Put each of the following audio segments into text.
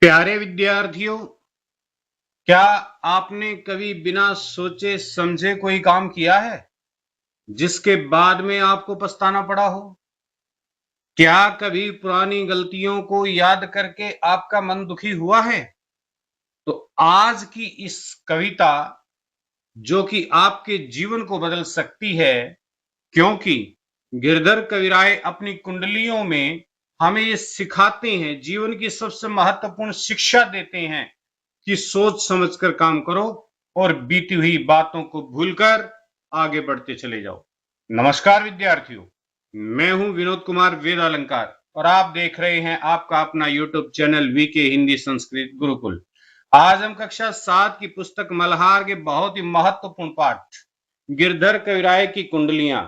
प्यारे विद्यार्थियों, क्या आपने कभी बिना सोचे समझे कोई काम किया है जिसके बाद में आपको पछताना पड़ा हो? क्या कभी पुरानी गलतियों को याद करके आपका मन दुखी हुआ है? तो आज की इस कविता जो कि आपके जीवन को बदल सकती है, क्योंकि गिरधर कविराय अपनी कुंडलियों में हमें ये सिखाते हैं, जीवन की सबसे महत्वपूर्ण शिक्षा देते हैं कि सोच समझकर काम करो और बीती हुई बातों को भूलकर आगे बढ़ते चले जाओ। नमस्कार विद्यार्थियों, मैं हूं विनोद कुमार वेद अलंकार और आप देख रहे हैं आपका अपना YouTube channel VK Hindi Sanskrit Gurukul. आज हम कक्षा 7 की पुस्तक मल्हार के बहुत ही महत्वपूर्ण पाठ गिरधर कविराय की कुंडलियां।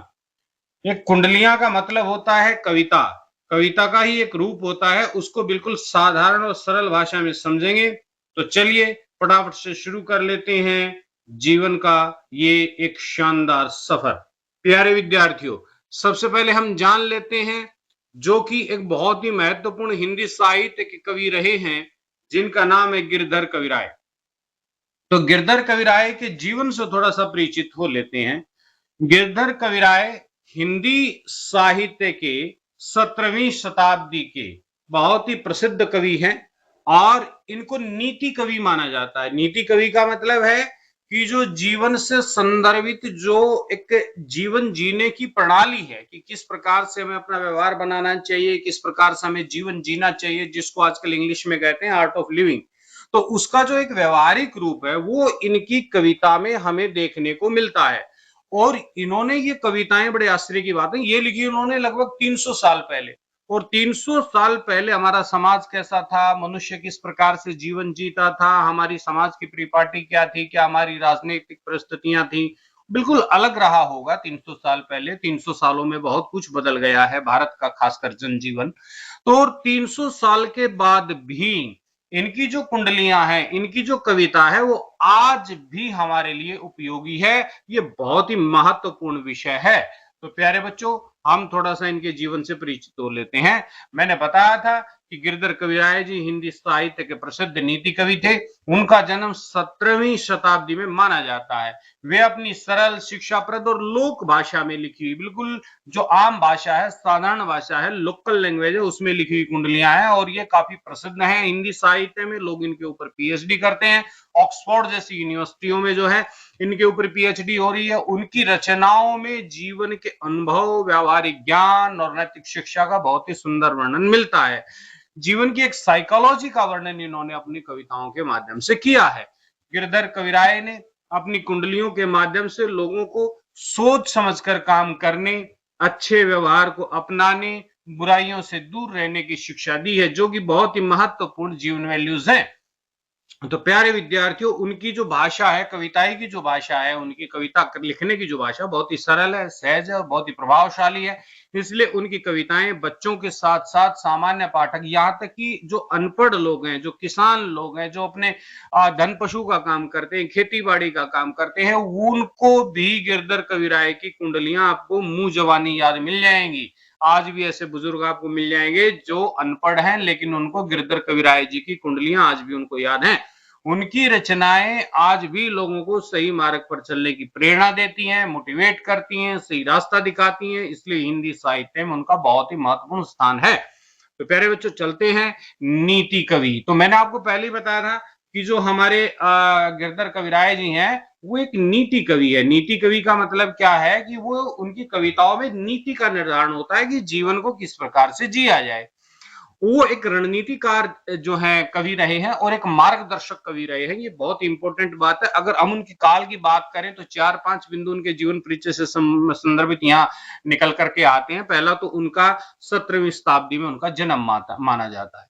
ये कुंडलियां का मतलब होता है कविता। कविता का ही एक रूप होता है, उसको बिल्कुल साधारण और सरल भाषा में समझेंगे। तो चलिए फटाफट से शुरू कर लेते हैं जीवन का ये एक शानदार सफर। प्यारे विद्यार्थियों, सबसे पहले हम जान लेते हैं जो कि एक बहुत ही महत्वपूर्ण हिंदी साहित्य के कवि रहे हैं, जिनका नाम है गिरधर कविराय। तो गिरधर कविराय के जीवन से थोड़ा सा परिचित हो लेते हैं। गिरधर कविराय हिंदी साहित्य के 17वीं शताब्दी के बहुत ही प्रसिद्ध कवि हैं और इनको नीति कवि माना जाता है। नीति कवि का मतलब है कि जो जीवन से संदर्भित जो एक जीवन जीने की प्रणाली है कि किस प्रकार से हमें अपना व्यवहार बनाना चाहिए, किस प्रकार से हमें जीवन जीना चाहिए, जिसको आजकल इंग्लिश में कहते हैं आर्ट ऑफ लिविंग। तो उसका जो एक व्यवहारिक रूप है वो इनकी कविता में हमें देखने को मिलता है। और इन्होंने ये कविताएं, बड़े आश्चर्य की बात है, ये लिखी उन्होंने लगभग 300 साल पहले। और 300 साल पहले हमारा समाज कैसा था, मनुष्य किस प्रकार से जीवन जीता था, हमारी समाज की परिपाटी क्या थी, क्या हमारी राजनीतिक परिस्थितियां थी, बिल्कुल अलग रहा होगा 300 साल पहले। 300 सालों में बहुत कुछ बदल गया है भारत का, खासकर जनजीवन। तो 300 साल के बाद भी इनकी जो कुंडलियां हैं, इनकी जो कविता है, वो आज भी हमारे लिए उपयोगी है। ये बहुत ही महत्वपूर्ण विषय है। तो प्यारे बच्चों, हम थोड़ा सा इनके जीवन से परिचित हो लेते हैं। मैंने बताया था कि गिरधर कविराय जी हिंदी साहित्य के प्रसिद्ध नीति कवि थे। उनका जन्म 17वीं शताब्दी में माना जाता है। वे अपनी सरल, शिक्षाप्रद और लोक भाषा में लिखी हुई, बिल्कुल जो आम भाषा है, साधारण भाषा है, लोकल लैंग्वेज है, उसमें लिखी हुई कुंडलियां हैं और ये काफी प्रसिद्ध हैं हिंदी साहित्य में। लोग इनके ऊपर पीएचडी करते हैं। ऑक्सफोर्ड जैसी यूनिवर्सिटियों में जो है इनके ऊपर पीएचडी हो रही है। उनकी रचनाओं में जीवन के अनुभव, व्यावहारिक ज्ञान और नैतिक शिक्षा का बहुत ही सुंदर वर्णन मिलता है। जीवन की एक साइकोलॉजी का वर्णन इन्होंने अपनी कविताओं के माध्यम से किया है। गिरधर कविराय ने अपनी कुंडलियों के माध्यम से लोगों को सोच समझकर काम करने, अच्छे व्यवहार को अपनाने, बुराइयों से दूर रहने की शिक्षा दी है, जो कि बहुत ही महत्वपूर्ण जीवन वैल्यूज है। तो प्यारे विद्यार्थियों, उनकी जो भाषा है, कविताई की जो भाषा है, उनकी कविता लिखने की जो भाषा बहुत ही सरल है, सहज है और बहुत ही प्रभावशाली है। इसलिए उनकी कविताएं बच्चों के साथ साथ सामान्य पाठक, यहाँ तक कि जो अनपढ़ लोग हैं, जो किसान लोग हैं, जो अपने धन पशु का काम करते हैं, खेती बाड़ी का काम करते हैं, उनको भी गिरधर कविराय की कुंडलियां आपको मुंह जवानी याद मिल जाएंगी। आज भी ऐसे बुजुर्ग आपको मिल जाएंगे जो अनपढ़ हैं, लेकिन उनको गिरधर कविराय जी की कुंडलियां आज भी उनको याद हैं। उनकी रचनाएं आज भी लोगों को सही मार्ग पर चलने की प्रेरणा देती हैं, मोटिवेट करती हैं, सही रास्ता दिखाती हैं। इसलिए हिंदी साहित्य में उनका बहुत ही महत्वपूर्ण स्थान है। तो प्यारे बच्चों, चलते हैं नीति कवि। तो मैंने आपको पहले ही बताया था कि जो हमारे गिरधर कविराय जी हैं वो एक नीति कवि है। नीति कवि का मतलब क्या है कि वो, उनकी कविताओं में नीति का निर्धारण होता है कि जीवन को किस प्रकार से जिया जाए। वो एक रणनीतिकार जो है कवि रहे हैं और एक मार्गदर्शक कवि रहे हैं। ये बहुत इंपॉर्टेंट बात है। अगर हम उनकी काल की बात करें तो 4-5 बिंदु उनके जीवन परिचय से संदर्भित यहाँ निकल करके आते हैं। पहला तो उनका 17वीं शताब्दी में उनका जन्म माना जाता है।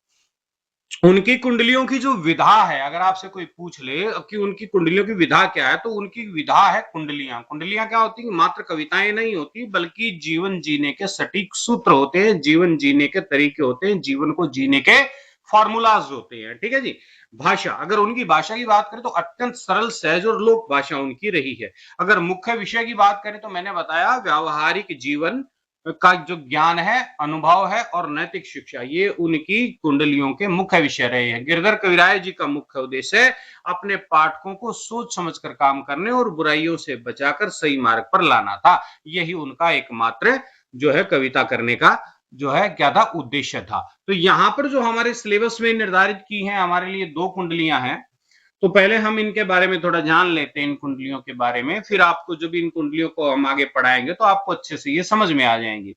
उनकी कुंडलियों की जो विधा है, अगर आपसे कोई पूछ ले कि उनकी कुंडलियों की विधा क्या है, तो उनकी विधा है कुंडलियां। कुंडलियां क्या होती है? मात्र कविताएं नहीं होती, बल्कि जीवन जीने के सटीक सूत्र होते हैं, जीवन जीने के तरीके होते हैं, जीवन को जीने के फॉर्मूलाज होते हैं। ठीक है जी। भाषा, अगर उनकी भाषा की बात करें तो अत्यंत सरल, सहज और लोक भाषा उनकी रही है। अगर मुख्य विषय की बात करें तो मैंने बताया व्यावहारिक जीवन, का जो ज्ञान है, अनुभव है और नैतिक शिक्षा, ये उनकी कुंडलियों के मुख्य विषय रहे हैं। गिरधर कविराय जी का मुख्य उद्देश्य अपने पाठकों को सोच समझकर काम करने और बुराइयों से बचाकर सही मार्ग पर लाना था। यही उनका एकमात्र जो है कविता करने का जो है क्या था, उद्देश्य था। तो यहाँ पर जो हमारे सिलेबस में निर्धारित की है हमारे लिए 2 कुंडलियां हैं। तो पहले हम इनके बारे में थोड़ा जान लेते हैं, इन कुंडलियों के बारे में, फिर आपको जब इन कुंडलियों को हम आगे पढ़ाएंगे तो आपको अच्छे से ये समझ में आ जाएंगी।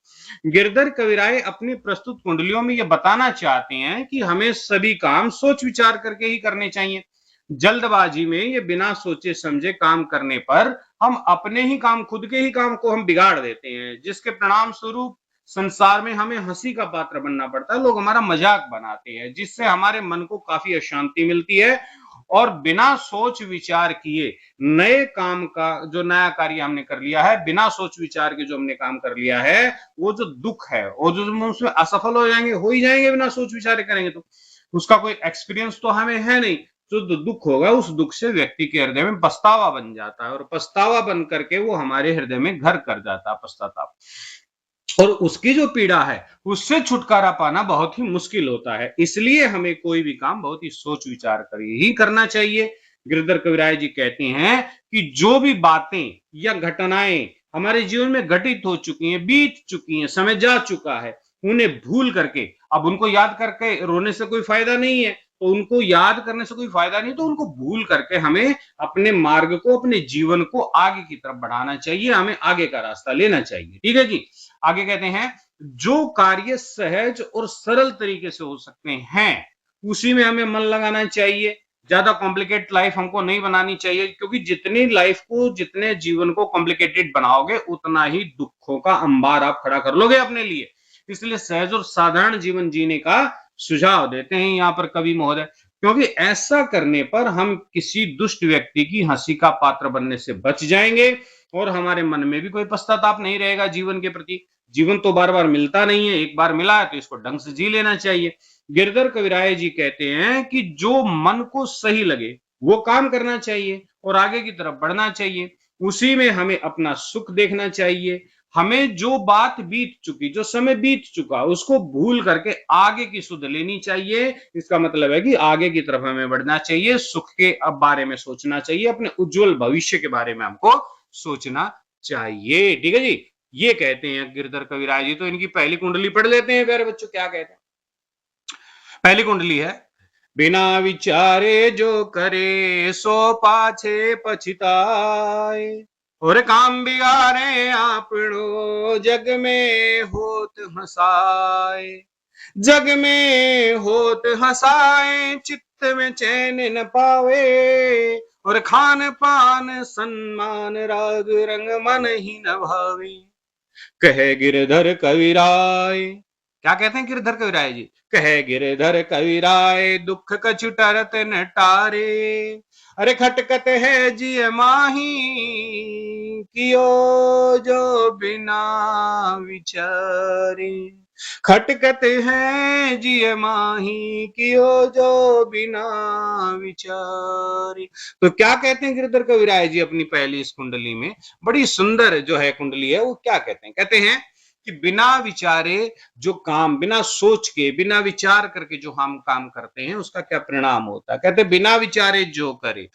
गिरधर कविराय अपनी प्रस्तुत कुंडलियों में ये बताना चाहते हैं कि हमें सभी काम सोच विचार करके ही करने चाहिए। जल्दबाजी में ये बिना सोचे समझे काम करने पर हम अपने ही काम, खुद के ही काम को हम बिगाड़ देते हैं, जिसके परिणाम स्वरूप संसार में हमें हंसी का पात्र बनना पड़ता है। लोग हमारा मजाक बनाते हैं, जिससे हमारे मन को काफी अशांति मिलती है और बिना सोच विचार किए नए काम का जो नया कार्य हमने कर लिया है, बिना सोच विचार के जो हमने काम कर लिया है, वो जो दुख है, वो जो हम उसमें असफल हो ही जाएंगे बिना सोच विचार करेंगे तो उसका कोई एक्सपीरियंस तो हमें है नहीं। जो दुख होगा उस दुख से व्यक्ति के हृदय में पछतावा बन जाता है और पछतावा बन करके वो हमारे हृदय में घर कर जाता है, पछतावा। और उसकी जो पीड़ा है उससे छुटकारा पाना बहुत ही मुश्किल होता है। इसलिए हमें कोई भी काम बहुत ही सोच विचार कर ही करना चाहिए। गिरधर कविराय जी कहते हैं कि जो भी बातें या घटनाएं हमारे जीवन में घटित हो चुकी हैं, बीत चुकी हैं, समय जा चुका है, उन्हें भूल करके, अब उनको याद करके रोने से कोई फायदा नहीं है, तो उनको याद करने से कोई फायदा नहीं, तो उनको भूल करके हमें अपने मार्ग को, अपने जीवन को आगे की तरफ बढ़ाना चाहिए, हमें आगे का रास्ता लेना चाहिए। ठीक है जी। आगे कहते हैं जो कार्य सहज और सरल तरीके से हो सकते हैं उसी में हमें मन लगाना चाहिए। ज्यादा कॉम्प्लिकेट लाइफ हमको नहीं बनानी चाहिए, क्योंकि जितनी लाइफ को, जितने जीवन को कॉम्प्लिकेटेड बनाओगे उतना ही दुखों का अंबार आप खड़ा कर लोगे अपने लिए। इसलिए सहज और साधारण जीवन जीने का सुझाव देते हैं यहाँ पर कवि महोदय, क्योंकि ऐसा करने पर हम किसी दुष्ट व्यक्ति की हंसी का पात्र बनने से बच जाएंगे और हमारे मन में भी कोई पश्चाताप नहीं रहेगा जीवन के प्रति। जीवन तो बार बार मिलता नहीं है, एक बार मिला है तो इसको ढंग से जी लेना चाहिए। गिरधर कविराय जी कहते हैं कि जो मन को सही लगे वो काम करना चाहिए और आगे की तरफ बढ़ना चाहिए, उसी में हमें अपना सुख देखना चाहिए। हमें जो बात बीत चुकी, जो समय बीत चुका, उसको भूल करके आगे की सुध लेनी चाहिए। इसका मतलब है कि आगे की तरफ हमें बढ़ना चाहिए, सुख के अब बारे में सोचना चाहिए, अपने उज्जवल भविष्य के बारे में हमको सोचना चाहिए। ठीक है जी। ये कहते हैं गिरधर कविराज जी। तो इनकी पहली कुंडली पढ़ लेते हैं प्यारे बच्चों, क्या कहते हैं। पहली कुंडली है, बिना विचारे जो करे सो पाछे पछताए, और काम बिगाड़े आपड़ो जग में होत हंसाए। जग में होत हंसाए चित्त में चैन न पावे, और खान पान सम्मान राग रंग मन ही न भावे। कहे गिरधर कविराय, क्या कहते हैं गिरधर कविराय जी, कहे गिरधर कविराय दुख कछु टरत न टारे। अरे खटकत है जिय माही कियो जो बिना विचारे। खटकत है जिय माही कियो जो बिना विचारे। तो क्या कहते हैं गिरधर कविराय जी अपनी पहली इस कुंडली में, बड़ी सुंदर जो है कुंडली है, वो क्या कहते हैं, कहते हैं कि बिना विचारे जो काम, बिना सोच के, बिना विचार करके जो हम काम करते हैं उसका क्या परिणाम होता है। कहते हैं बिना विचारे जो करे,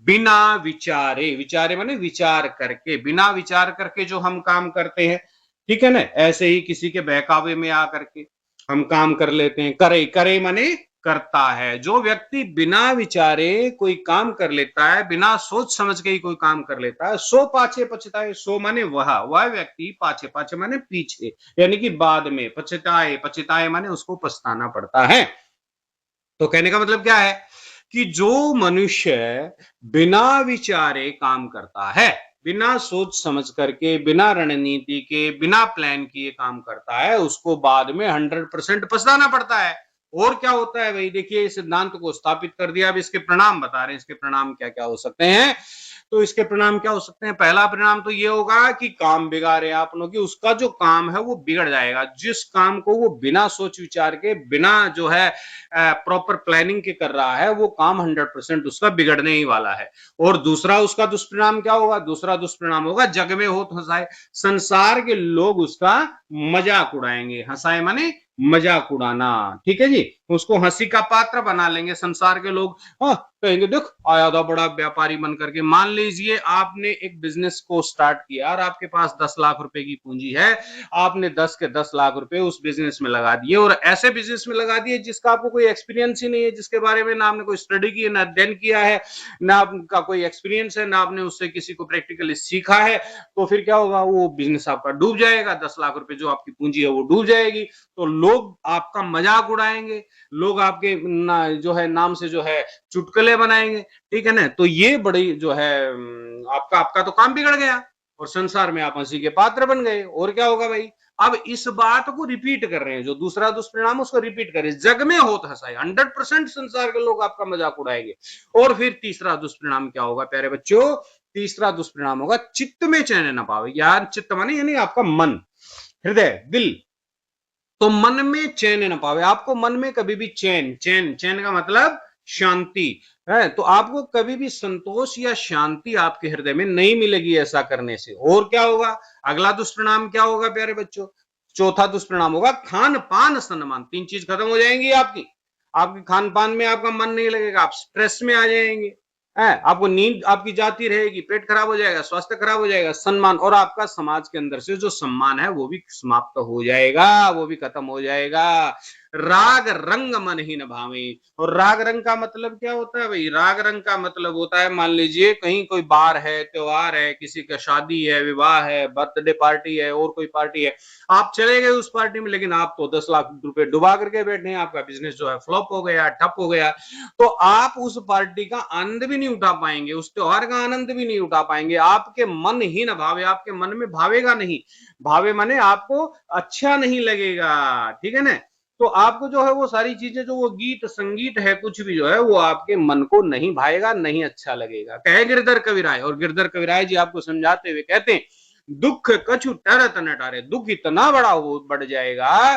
बिना विचारे, विचारे माने विचार करके, बिना विचार करके जो हम काम करते हैं, ठीक है ना, ऐसे ही किसी के बहकावे में आकर के हम काम कर लेते हैं। करे, करे माने करता है। जो व्यक्ति बिना विचारे कोई काम कर लेता है, बिना सोच समझ के ही कोई काम कर लेता है, सो पाछे पछताए। सो माने वह व्यक्ति, पाछे, पाछे माने पीछे, यानी कि बाद में, पछताए, पछताए माने उसको पछताना पड़ता है। तो कहने का मतलब क्या है कि जो मनुष्य बिना विचारे काम करता है, बिना सोच समझ करके, बिना रणनीति के, बिना प्लान किए काम करता है, उसको बाद में 100% पछताना पड़ता है। और क्या होता है भाई, देखिए इस सिद्धांत को स्थापित कर दिया, अब इसके प्रणाम बता रहे हैं, इसके प्रणाम क्या क्या हो सकते हैं। तो इसके परिणाम क्या हो सकते हैं? पहला परिणाम तो ये होगा कि काम बिगाड़े आप लोगों की, उसका जो काम है वो बिगड़ जाएगा। जिस काम को वो बिना सोच विचार के, बिना जो है प्रॉपर प्लानिंग के कर रहा है, वो काम 100% उसका बिगड़ने ही वाला है। और दूसरा उसका दुष्परिणाम क्या होगा? दूसरा दुष्परिणाम होगा जग में होत हंसाए, संसार के लोग उसका मजाक उड़ाएंगे। हंसाए माने मजाक उड़ाना, ठीक है जी। उसको हंसी का पात्र बना लेंगे संसार के लोग। हाँ, कहेंगे देख आया था बड़ा व्यापारी बन करके। मान लीजिए आपने एक बिजनेस को स्टार्ट किया और आपके पास 10 लाख रुपए की पूंजी है। आपने 10 के 10 लाख रुपए उस बिजनेस में लगा दिए, और ऐसे बिजनेस में लगा दिए जिसका आपको कोई एक्सपीरियंस ही नहीं है, जिसके बारे में ना आपने कोई स्टडी की है, ना अध्ययन किया है, ना आपका कोई एक्सपीरियंस है, ना आपने उससे किसी को प्रैक्टिकली सीखा है। तो फिर क्या होगा? वो बिजनेस आपका डूब जाएगा, 10 लाख रुपए जो आपकी पूंजी है वो डूब जाएगी। तो लोग आपका मजाक उड़ाएंगे, लोग आपके जो है नाम से जो है चुटकुले बनाएंगे, ठीक है ना। तो ये बड़ी जो है आपका आपका तो काम बिगड़ गया, और संसार में आप हंसी के पात्र बन गए। और क्या होगा भाई? अब इस बात को रिपीट कर रहे हैं, जो दूसरा दुष्परिणाम उसको रिपीट करें, जग में होत हंसाए, 100% संसार के लोग आपका मजाक उड़ाएंगे। और फिर तीसरा दुष्परिणाम क्या होगा प्यारे बच्चों? तीसरा दुष्परिणाम होगा चित्त में चैन न पावे। यार चित्त माने यानी आपका मन, हृदय, दिल। तो मन में चैन न पावे, आपको मन में कभी भी चैन, चैन चैन का मतलब शांति है, तो आपको कभी भी संतोष या शांति आपके हृदय में नहीं मिलेगी ऐसा करने से। और क्या होगा? अगला दुष्परिणाम क्या होगा प्यारे बच्चों? चौथा दुष्परिणाम होगा खान पान सम्मान। तीन चीज खत्म हो जाएंगी आपकी। आपके खान पान में आपका मन नहीं लगेगा, आप स्ट्रेस में आ जाएंगे, है आपको नींद आपकी जाती रहेगी, पेट खराब हो जाएगा, स्वास्थ्य खराब हो जाएगा, सम्मान, और आपका समाज के अंदर से जो सम्मान है वो भी समाप्त हो जाएगा, वो भी खत्म हो जाएगा। राग रंग मन ही न भावे। और राग रंग का मतलब क्या होता है भाई? राग रंग का मतलब होता है, मान लीजिए कहीं कोई बार है, त्योहार है, किसी का शादी है, विवाह है, बर्थडे पार्टी है, और कोई पार्टी है, आप चले गए उस पार्टी में, लेकिन आप तो 10 लाख रुपए डुबा करके बैठे हैं, आपका बिजनेस जो है फ्लॉप हो गया, ठप हो गया। तो आप उस पार्टी का आनंद भी नहीं उठा पाएंगे, उस त्योहार का आनंद भी नहीं उठा पाएंगे। आपके मन ही न भावे, आपके मन में भावेगा नहीं। भावे माने आपको अच्छा नहीं लगेगा, ठीक है ना। तो आपको जो है वो सारी चीजें, जो वो गीत संगीत है, कुछ भी जो है वो आपके मन को नहीं भाएगा, नहीं अच्छा लगेगा। कहे गिरधर कविराय, और गिरधर कविराय जी आपको समझाते हुए कहते हैं, दुख कछु टरत न टारे। दुख इतना बड़ा हो बढ़ जाएगा,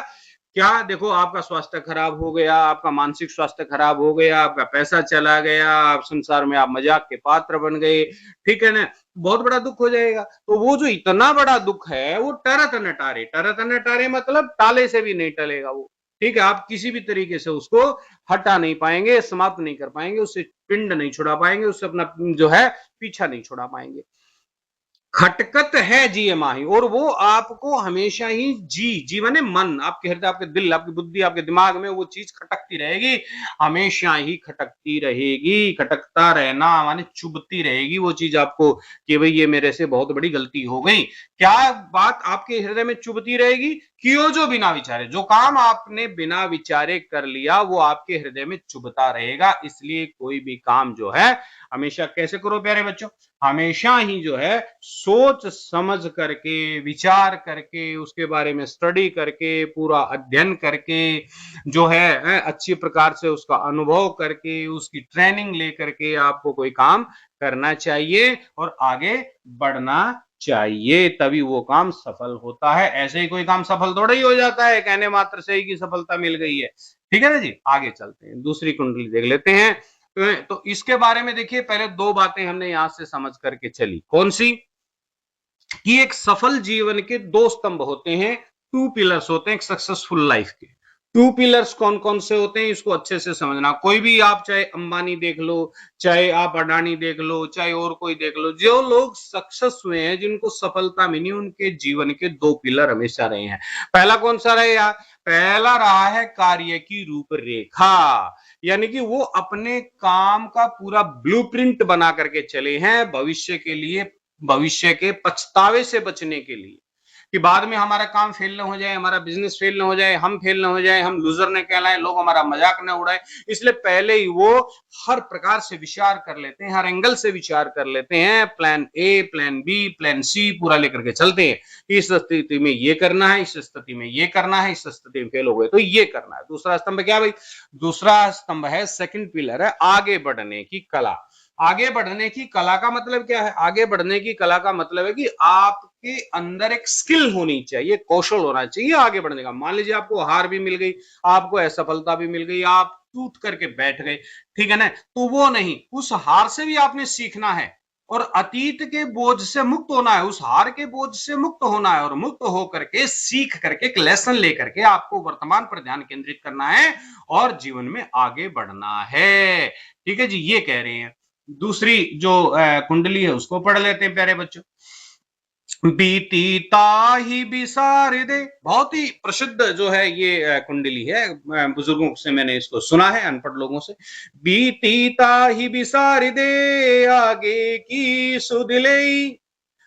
क्या देखो, आपका स्वास्थ्य खराब हो गया, आपका मानसिक स्वास्थ्य खराब हो गया, आपका पैसा चला गया, आप संसार में आप मजाक के पात्र बन गए, ठीक है ना। बहुत बड़ा दुख हो जाएगा। तो वो जो इतना बड़ा दुख है वो टरत न टारे, टरत न टारे मतलब टाले से भी नहीं टलेगा वो, ठीक है। आप किसी भी तरीके से उसको हटा नहीं पाएंगे, समाप्त नहीं कर पाएंगे, उससे पिंड नहीं छुड़ा पाएंगे, उससे अपना जो है पीछा नहीं छुड़ा पाएंगे। खटकत है जी माही, और वो आपको हमेशा ही जी माने मन, आपके हृदय, आपके दिल, आपकी बुद्धि, आपके दिमाग में वो चीज खटकती रहेगी, हमेशा ही खटकती रहेगी। खटकता रहना माने चुभती रहेगी वो चीज आपको, कि भाई ये मेरे से बहुत बड़ी गलती हो गई। क्या बात आपके हृदय में चुभती रहेगी? क्यों? जो बिना विचारे, जो काम आपने बिना विचारे कर लिया वो आपके हृदय में चुभता रहेगा। इसलिए कोई भी काम जो है हमेशा कैसे करो प्यारे बच्चों? हमेशा ही जो है सोच समझ करके, विचार करके, उसके बारे में स्टडी करके, पूरा अध्ययन करके, जो है अच्छी प्रकार से उसका अनुभव करके, उसकी ट्रेनिंग लेकर के आपको कोई काम करना चाहिए और आगे बढ़ना चाहिए, तभी वो काम सफल होता है। ऐसे ही कोई काम सफल थोड़ा ही हो जाता है कहने मात्र से ही कि सफलता मिल गई है, ठीक है ना जी। आगे चलते हैं, दूसरी कुंडली देख लेते हैं। तो इसके बारे में देखिए, पहले दो बातें हमने यहां से समझ करके चली। कौन सी? कि एक सफल जीवन के दो स्तंभ होते हैं, टू पिलर्स होते हैं एक सक्सेसफुल लाइफ के। टू पिलर्स कौन कौन से होते हैं इसको अच्छे से समझना। कोई भी आप, चाहे अंबानी देख लो, चाहे आप अडानी देख लो, चाहे और कोई देख लो, जो लोग सक्सेस हुए हैं, जिनको सफलता मिली, उनके जीवन के दो पिलर हमेशा रहे हैं। पहला कौन सा रहे यार? पहला रहा है कार्य की रूपरेखा, यानी कि वो अपने काम का पूरा ब्लूप्रिंट बना करके चले हैं भविष्य के लिए, भविष्य के पछतावे से बचने के लिए, कि बाद में हमारा काम फेल न हो जाए, हमारा बिजनेस फेल न हो जाए, हम फेल न हो जाए, हम लूजर न कहलाएं, लोग हमारा मजाक न उड़ाए। इसलिए पहले ही वो हर प्रकार से विचार कर लेते हैं, हर एंगल से विचार कर लेते हैं, plan A, plan B, plan C पूरा लेकर के चलते हैं। इस स्थिति में ये करना है, इस स्थिति में ये करना है, इस स्थिति में फेल हो गए तो ये करना है। दूसरा स्तंभ क्या भाई? दूसरा स्तंभ है, सेकंड पिलर है आगे बढ़ने की कला। आगे बढ़ने की कला का मतलब क्या है? आगे बढ़ने की कला का मतलब है कि आपके अंदर एक स्किल होनी चाहिए, कौशल होना चाहिए आगे बढ़ने का। मान लीजिए आपको हार भी मिल गई, आपको असफलता भी मिल गई, आप टूट करके बैठ गए, ठीक है ना, तो वो नहीं, उस हार से भी आपने सीखना है और अतीत के बोझ से मुक्त होना है, उस हार के बोझ से मुक्त होना है और मुक्त होकर के सीख करके एक लेसन लेकर के आपको वर्तमान पर ध्यान केंद्रित करना है और जीवन में आगे बढ़ना है। ठीक है जी, ये कह रहे हैं। दूसरी जो कुंडली है उसको पढ़ लेते हैं प्यारे बच्चों। बीती ताही बिसार दे, बहुत ही प्रसिद्ध जो है ये कुंडली है, बुजुर्गों से मैंने इसको सुना है, अनपढ़ लोगों से। बीती ताही बिसार दे, आगे की सुध ले,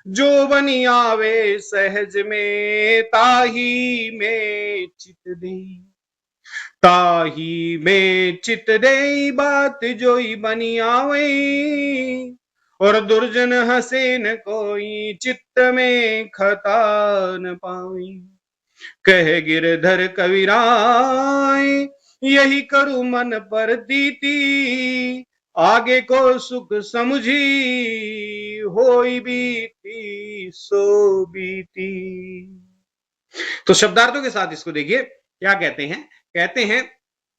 जो बनी आवे सहज में, ताही में चित दे, ताही में चित दे, बात जोई बनी आवे, और दुर्जन हसे न कोई, चित्त में खता न पावी। कह गिरधर कविराय, यही करू मन पर दीती, आगे को सुख समझी, होई बीती सो बीती। तो शब्दार्थों के साथ इसको देखिए क्या कहते हैं। कहते हैं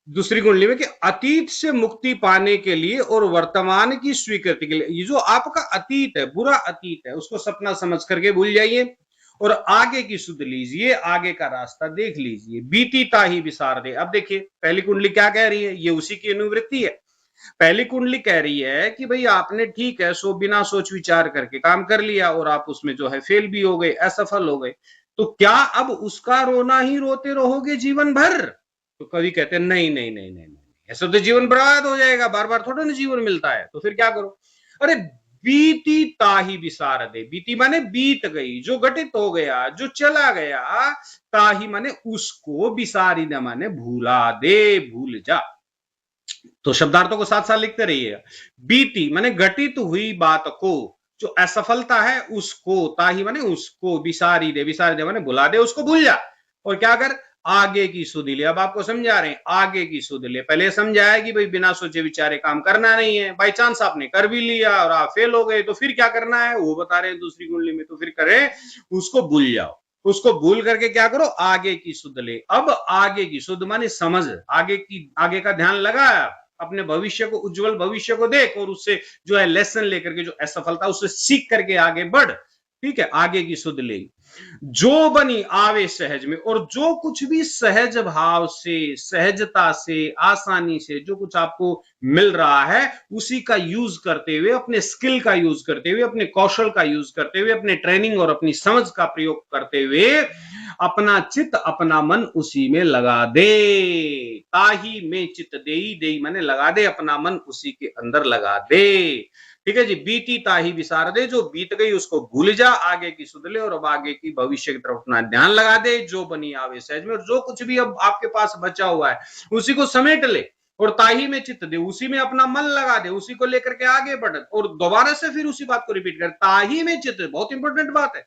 दूसरी कुंडली में कि अतीत से मुक्ति पाने के लिए और वर्तमान की स्वीकृति के लिए, ये जो आपका अतीत है, बुरा अतीत है, उसको सपना समझ करके भूल जाइए और आगे की सुध लीजिए, आगे का रास्ता देख लीजिए। बीती ताही विसार दे। अब देखिए पहली कुंडली क्या कह रही है, ये उसी की अनुवृत्ति है। पहली कुंडली कह रही है कि भाई आपने ठीक है सो बिना सोच विचार करके काम कर लिया और आप उसमें जो है फेल भी हो गए, असफल हो गए, तो क्या अब उसका रोना ही रोते रहोगे जीवन भर? तो कवि कहते हैं नहीं नहीं नहीं नहीं नहीं, ऐसा तो जीवन बर्बाद हो जाएगा, बार बार थोड़ा ना जीवन मिलता है, तो फिर क्या करो? अरे बीती ताही विसार दे, बीती माने बीत गई, जो घटित हो गया, जो चला गया, ताही माने उसको, विसारी न माने भूला दे, भूल जा। तो शब्दार्थों को साथ साथ लिखते रहिएगा। बीती माने घटित हुई बात को, जो असफलता है उसको, ताही माने उसको, विसारी दे माने भुला दे, उसको भूल जा और क्या कर, आगे की सुध ले। अब आपको समझा रहे हैं आगे की सुध ले। पहले समझाया कि भाई बिना सोचे विचारे काम करना नहीं है, बाई चांस आपने कर भी लिया और आप फेल हो गए तो फिर क्या करना है, वो बता रहे हैं दूसरी कुंडली में। तो फिर करें, उसको भूल जाओ, उसको भूल करके क्या करो, आगे की सुध ले। अब आगे की सुध माने समझ, आगे की, आगे का ध्यान लगाया, अपने भविष्य को, उज्जवल भविष्य को देख और उससे जो है लेसन लेकर के, जो असफलता उससे सीख करके आगे बढ़। ठीक है, आगे की सुध ले। जो बनी आवे सहज में, और जो कुछ भी सहज भाव से, सहजता से, आसानी से जो कुछ आपको मिल रहा है उसी का यूज करते हुए, अपने स्किल का यूज करते हुए, अपने कौशल का यूज करते हुए, अपने ट्रेनिंग और अपनी समझ का प्रयोग करते हुए अपना चित्त, अपना मन उसी में लगा दे। ताही में चित्त देई, देई माने लगा दे, अपना मन उसी के अंदर लगा दे। ठीक है जी, बीती ताही विसार दे, जो बीत गई उसको भूल जा, आगे की सुध ले और अब आगे की भविष्य की तरफ अपना ध्यान लगा दे। जो बनी आवे सहज में, और जो कुछ भी अब आपके पास बचा हुआ है उसी को समेट ले और ताही में चित्त दे, उसी में अपना मन लगा दे, उसी को लेकर के आगे बढ़। और दोबारा से फिर उसी बात को रिपीट कर, ताही में चित्त, बहुत इंपॉर्टेंट बात है,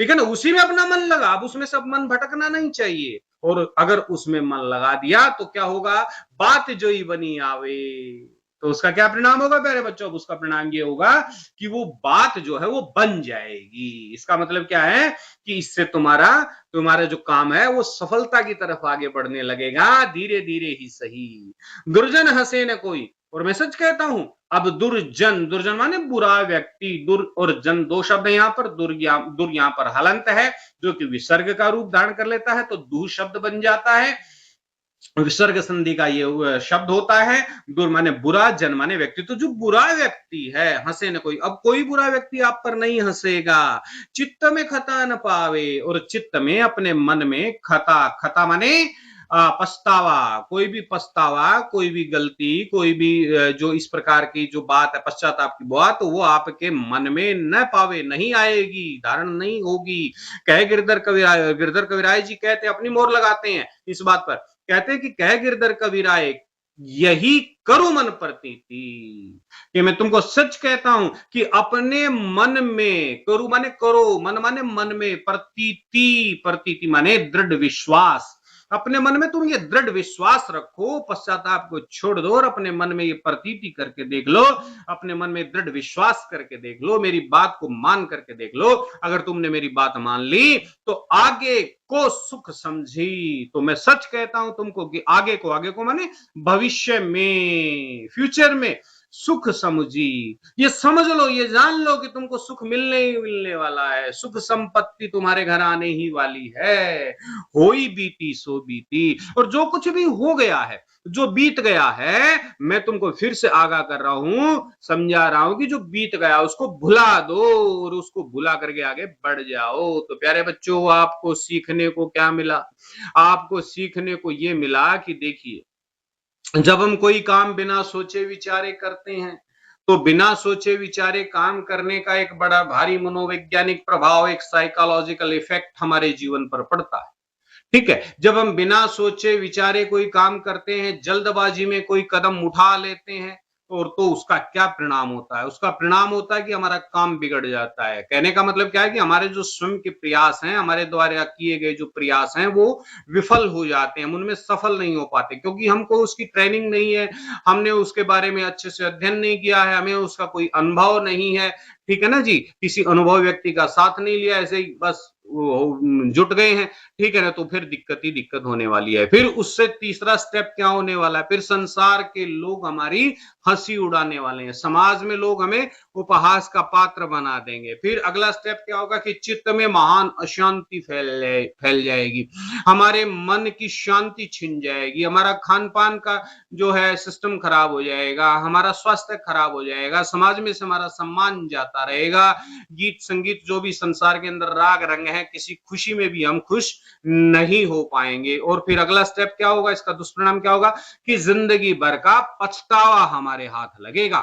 ठीक है ना, उसी में अपना मन लगा। अब उसमें सब मन भटकना नहीं चाहिए, और अगर उसमें मन लगा दिया तो क्या होगा, बात जो ही बनी आवे, तो उसका क्या परिणाम होगा प्यारे बच्चों? अब उसका परिणाम ये होगा कि वो बात जो है वो बन जाएगी। इसका मतलब क्या है कि इससे तुम्हारा तुम्हारा जो काम है वो सफलता की तरफ आगे बढ़ने लगेगा, धीरे धीरे ही सही। दुर्जन हंसे न कोई, और मैं सच कहता हूं, अब दुर्जन, दुर्जन माने बुरा व्यक्ति, दुर और जन दो शब्द है यहां पर। दुर यहां पर हलंत है जो कि विसर्ग का रूप धारण कर लेता है, तो दू शब्द बन जाता है, विसर्ग संधि का ये शब्द होता है। दुर माने बुरा, जन माने व्यक्ति, तो जो बुरा व्यक्ति है, हंसे न कोई, अब कोई बुरा व्यक्ति आप पर नहीं हंसेगा। चित्त में खता न पावे, और चित्त में, अपने मन में खता, खता माने पछतावा, कोई भी पछतावा, कोई भी गलती, कोई भी जो इस प्रकार की जो बात है, पश्चाताप की बात, तो वो आपके मन में न पावे, नहीं आएगी, धारण नहीं होगी। कहे गिरधर कविराय जी कहते, अपनी मोहर लगाते हैं इस बात पर, कहते हैं कि कह गिरधर कविराय, यही करो मन प्रतीति, कि मैं तुमको सच कहता हूं कि अपने मन में, करू माने करो, मन माने मन में, प्रतीति, प्रतीति माने दृढ़ विश्वास, अपने मन में तुम ये दृढ़ विश्वास रखो, पश्चाताप को छोड़ दो और अपने मन में ये प्रतीति करके देख लो, अपने मन में दृढ़ विश्वास करके देख लो, मेरी बात को मान करके देख लो। अगर तुमने मेरी बात मान ली तो आगे को सुख समझी। तो मैं सच कहता हूं तुमको कि आगे को माने भविष्य में, फ्यूचर में सुख समझी। ये समझ लो, ये जान लो कि तुमको सुख मिलने ही मिलने वाला है, सुख संपत्ति तुम्हारे घर आने ही वाली है। होई बीती सो बीती, और जो कुछ भी हो गया है, जो बीत गया है, मैं तुमको फिर से आगाह कर रहा हूं, समझा रहा हूं कि जो बीत गया उसको भुला दो और उसको भुला करके आगे बढ़ जाओ। तो प्यारे बच्चों, आपको सीखने को क्या मिला? आपको सीखने को यह मिला कि देखिए, जब हम कोई काम बिना सोचे विचारे करते हैं तो बिना सोचे विचारे काम करने का एक बड़ा भारी मनोवैज्ञानिक प्रभाव, एक साइकोलॉजिकल इफेक्ट हमारे जीवन पर पड़ता है। ठीक है, जब हम बिना सोचे विचारे कोई काम करते हैं, जल्दबाजी में कोई कदम उठा लेते हैं, और तो उसका क्या परिणाम होता है? उसका परिणाम होता है कि हमारा काम बिगड़ जाता है। कहने का मतलब क्या है कि हमारे जो स्वयं के प्रयास हैं, हमारे द्वारा किए गए जो प्रयास हैं, वो विफल हो जाते हैं, हम उनमें सफल नहीं हो पाते, क्योंकि हमको उसकी ट्रेनिंग नहीं है, हमने उसके बारे में अच्छे से अध्ययन नहीं किया है, हमें उसका कोई अनुभव नहीं है। ठीक है ना जी, किसी अनुभवी व्यक्ति का साथ नहीं लिया, ऐसे ही बस जुट गए हैं। ठीक है ना, तो फिर दिक्कत ही दिक्कत होने वाली है। फिर उससे तीसरा स्टेप क्या होने वाला है? फिर संसार के लोग हमारी हंसी उड़ाने वाले हैं, समाज में लोग हमें उपहास का पात्र बना देंगे। फिर अगला स्टेप क्या होगा कि चित्त में महान अशांति फैल जाएगी, हमारे मन की शांति छिन जाएगी, हमारा खान पान का जो है सिस्टम खराब हो जाएगा, हमारा स्वास्थ्य खराब हो जाएगा, समाज में से हमारा सम्मान जाता रहेगा। गीत संगीत जो भी संसार के अंदर राग रंग है, किसी खुशी में भी हम खुश नहीं हो पाएंगे। और फिर अगला स्टेप क्या होगा? इसका दुष्परिणाम क्या होगा कि जिंदगी भर का पछतावा हमारे हाथ लगेगा।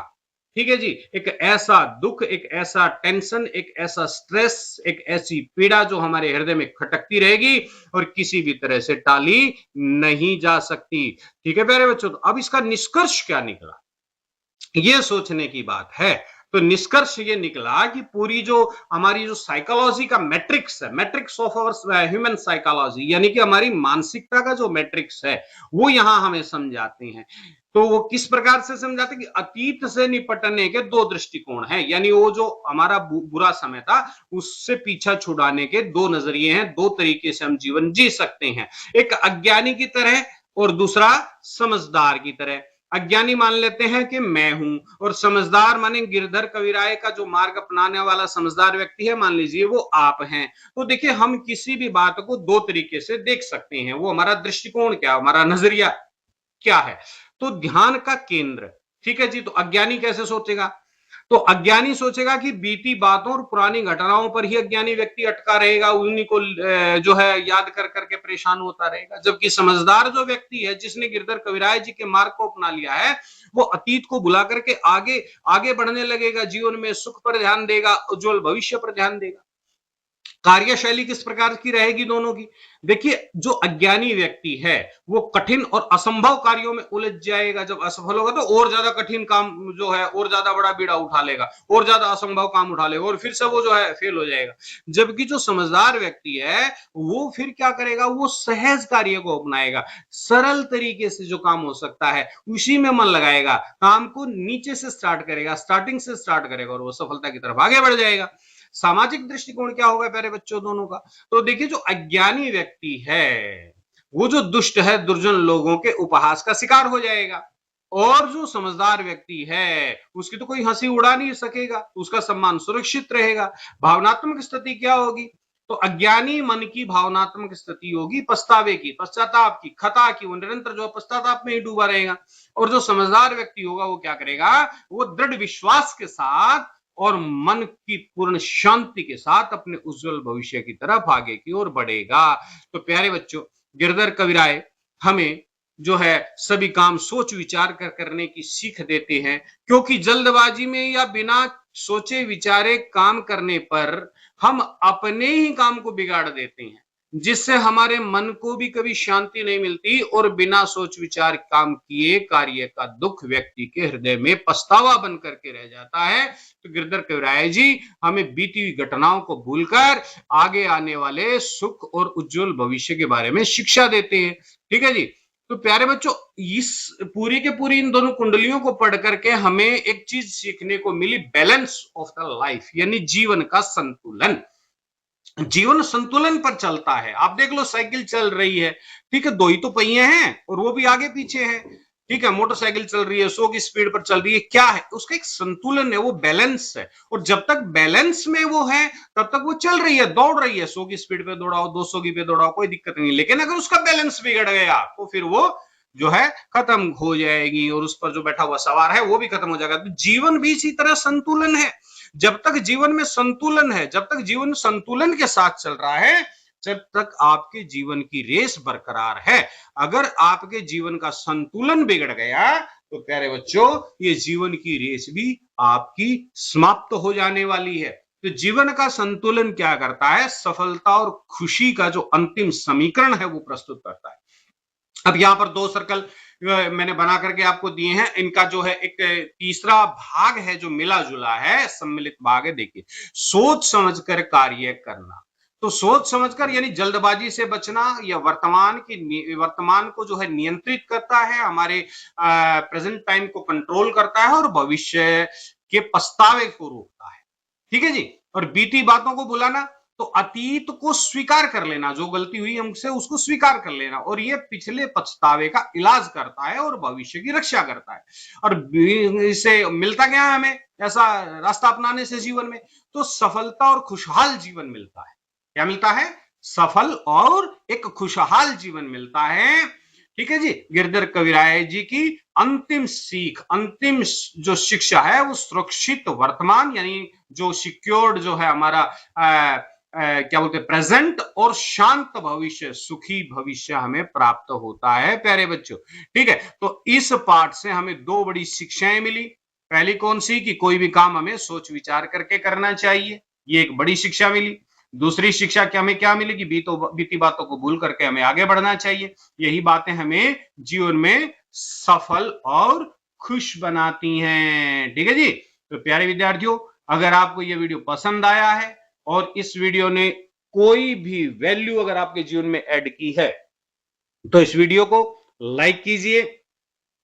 ठीक है जी, एक ऐसा दुख, एक ऐसा टेंशन, एक ऐसा स्ट्रेस, एक ऐसी पीड़ा जो हमारे हृदय में खटकती रहेगी और किसी भी तरह से टाली नहीं जा सकती। ठीक है प्यारे बच्चों, तो अब इसका निष्कर्ष क्या निकला, ये सोचने की बात है। तो निष्कर्ष ये निकला कि पूरी जो हमारी जो साइकोलॉजी का मैट्रिक्स है, matrix of our human psychology, यानी कि हमारी मानसिकता का जो मैट्रिक्स है, वो यहां हमें समझाते हैं। तो वो किस प्रकार से समझाते कि अतीत से निपटने के दो दृष्टिकोण हैं, यानी वो जो हमारा बुरा समय था उससे पीछा छुड़ाने के दो नजरिए हैं, दो तरीके से हम जीवन जी सकते हैं, एक अज्ञानी की तरह और दूसरा समझदार की तरह। अज्ञानी मान लेते हैं कि मैं हूं, और समझदार माने गिरधर कविराय का जो मार्ग अपनाने वाला समझदार व्यक्ति है, मान लीजिए वो आप हैं। तो देखिए, हम किसी भी बात को दो तरीके से देख सकते हैं, वो हमारा दृष्टिकोण क्या, हमारा नजरिया क्या है। तो ध्यान का केंद्र, ठीक है जी। तो अज्ञानी कैसे सोचेगा? तो अज्ञानी सोचेगा कि बीती बातों और पुरानी घटनाओं पर ही अज्ञानी व्यक्ति अटका रहेगा, उन्हीं को जो है याद कर करके परेशान होता रहेगा। जबकि समझदार जो व्यक्ति है, जिसने गिरधर कविराय जी के मार्ग को अपना लिया है, वो अतीत को भुला करके आगे आगे बढ़ने लगेगा, जीवन में सुख पर ध्यान देगा, उज्जवल भविष्य पर ध्यान देगा। कार्यशैली किस प्रकार की रहेगी दोनों की? देखिए, जो अज्ञानी व्यक्ति है वो कठिन और असंभव कार्यों में उलझ जाएगा, जब असफल होगा तो और ज्यादा कठिन काम जो है और ज्यादा बड़ा बीड़ा उठा लेगा, और ज्यादा असंभव काम उठा लेगा, और फिर से वो जो है फेल हो जाएगा। जबकि जो समझदार व्यक्ति है वो फिर क्या करेगा? वो सहज कार्य को अपनाएगा, सरल तरीके से जो काम हो सकता है उसी में मन लगाएगा, काम को नीचे से स्टार्ट करेगा, स्टार्टिंग से स्टार्ट करेगा, और वो सफलता की तरफ आगे बढ़ जाएगा। सामाजिक दृष्टिकोण क्या होगा प्यारे बच्चों दोनों का? तो देखिए, जो अज्ञानी व्यक्ति है वो जो दुष्ट है, दुर्जन लोगों के उपहास का शिकार हो जाएगा, और जो समझदार व्यक्ति है उसकी तो कोई हंसी उड़ा नहीं सकेगा, उसका सम्मान सुरक्षित रहेगा। भावनात्मक स्थिति क्या होगी? तो अज्ञानी मन की भावनात्मक स्थिति होगी पछतावे की, पश्चाताप की, खता की, वो निरंतर जो पश्चाताप में ही डूबा रहेगा। और जो समझदार व्यक्ति होगा वो क्या करेगा? वो दृढ़ विश्वास के साथ और मन की पूर्ण शांति के साथ अपने उज्जवल भविष्य की तरफ आगे की ओर बढ़ेगा। तो प्यारे बच्चों, गिरधर कविराय हमें जो है सभी काम सोच विचार कर करने की सीख देते हैं, क्योंकि जल्दबाजी में या बिना सोचे विचारे काम करने पर हम अपने ही काम को बिगाड़ देते हैं। जिससे हमारे मन को भी कभी शांति नहीं मिलती और बिना सोच विचार काम किए कार्य का दुख व्यक्ति के हृदय में पछतावा बन करके रह जाता है। तो गिरधर कविराय जी हमें बीती हुई घटनाओं को भूलकर आगे आने वाले सुख और उज्जवल भविष्य के बारे में शिक्षा देते हैं। ठीक है जी। तो प्यारे बच्चों, इस पूरी के पूरी इन दोनों कुंडलियों को पढ़ करके हमें एक चीज सीखने को मिली, बैलेंस ऑफ द लाइफ, यानी जीवन का संतुलन। जीवन संतुलन पर चलता है। आप देख लो, साइकिल चल रही है, ठीक है, दो ही तो पहिए हैं और वो भी आगे पीछे है। ठीक है, मोटरसाइकिल चल रही है, 100 की स्पीड पर चल रही है, क्या है उसका एक संतुलन है, वो बैलेंस है। और जब तक बैलेंस में वो है तब तक वो चल रही है, दौड़ रही है। 100 की स्पीड पे दौड़ाओ, 200 की पे दौड़ाओ, कोई दिक्कत नहीं। लेकिन अगर उसका बैलेंस बिगड़ गया तो फिर वो जो है खत्म हो जाएगी और उस पर जो बैठा हुआ सवार है वो भी खत्म हो जाएगा। तो जीवन भी इसी तरह संतुलन है। जब तक जीवन में संतुलन है, जब तक जीवन संतुलन के साथ चल रहा है, जब तक आपके जीवन की रेस बरकरार है। अगर आपके जीवन का संतुलन बिगड़ गया तो प्यारे बच्चों, ये जीवन की रेस भी आपकी समाप्त हो जाने वाली है। तो जीवन का संतुलन क्या करता है? सफलता और खुशी का जो अंतिम समीकरण है वो प्रस्तुत करता है। अब यहां पर 2 सर्कल मैंने बना करके आपको दिए हैं। इनका जो है एक तीसरा भाग है जो मिला जुला है, सम्मिलित भाग है। देखिए, सोच समझकर कार्य करना। तो सोच समझकर यानी जल्दबाजी से बचना, या वर्तमान को जो है नियंत्रित करता है, हमारे प्रेजेंट टाइम को कंट्रोल करता है और भविष्य के पछतावे को रोकता है। ठीक है जी। और बीती बातों को भुलाना, तो अतीत को स्वीकार कर लेना, जो गलती हुई हमसे उसको स्वीकार कर लेना, और ये पिछले पछतावे का इलाज करता है और भविष्य की रक्षा करता है। और इससे मिलता क्या है हमें ऐसा रास्ता अपनाने से जीवन में? तो सफलता और खुशहाल जीवन मिलता है। क्या मिलता है? सफल और एक खुशहाल जीवन मिलता है। ठीक है जी। गिरधर कविराय जी की अंतिम सीख, अंतिम जो शिक्षा है वो सुरक्षित वर्तमान, यानी जो सिक्योर्ड जो है हमारा क्या बोलते हैं, प्रेजेंट, और शांत भविष्य, सुखी भविष्य हमें प्राप्त होता है प्यारे बच्चों। ठीक है। तो इस पाठ से हमें 2 बड़ी शिक्षाएं मिली। पहली कौन सी? कि कोई भी काम हमें सोच विचार करके करना चाहिए, ये एक बड़ी शिक्षा मिली। दूसरी शिक्षा क्या हमें क्या मिली? कि बीती बातों को भूल करके हमें आगे बढ़ना चाहिए। यही बातें हमें जीवन में सफल और खुश बनाती हैं। ठीक है जी। तो प्यारे विद्यार्थियों, अगर आपको यह वीडियो पसंद आया है और इस वीडियो ने कोई भी वैल्यू अगर आपके जीवन में ऐड की है, तो इस वीडियो को लाइक कीजिए,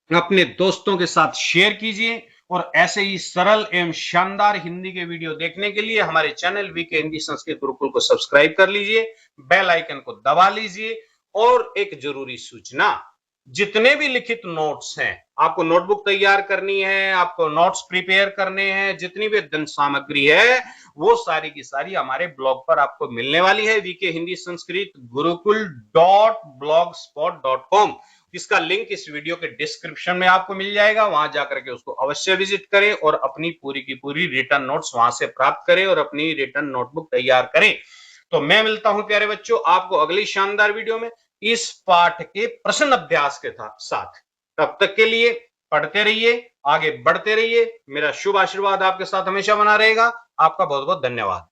अपने दोस्तों के साथ शेयर कीजिए, और ऐसे ही सरल एवं शानदार हिंदी के वीडियो देखने के लिए हमारे चैनल वीके हिंदी संस्कृत गुरुकुल को सब्सक्राइब कर लीजिए, बेल आइकन को दबा लीजिए। और एक जरूरी सूचना, जितने भी लिखित नोट्स हैं, आपको नोटबुक तैयार करनी है, आपको नोट्स प्रिपेयर करने हैं, जितनी भी अध्ययन सामग्री है वो सारी की सारी हमारे ब्लॉग पर आपको मिलने वाली है, वीके हिंदी संस्कृत गुरुकुल.blogspot.com। इसका लिंक इस वीडियो के डिस्क्रिप्शन में आपको मिल जाएगा, वहां जाकर के उसको अवश्य विजिट करें और अपनी पूरी की पूरी रिटर्न नोट्स वहां से प्राप्त करें और अपनी रिटर्न नोटबुक तैयार करें। तो मैं मिलता हूं प्यारे बच्चों आपको अगली शानदार वीडियो में इस पाठ के प्रश्न अभ्यास के साथ। तब तक के लिए पढ़ते रहिए, आगे बढ़ते रहिए। मेरा शुभ आशीर्वाद आपके साथ हमेशा बना रहेगा। आपका बहुत बहुत धन्यवाद।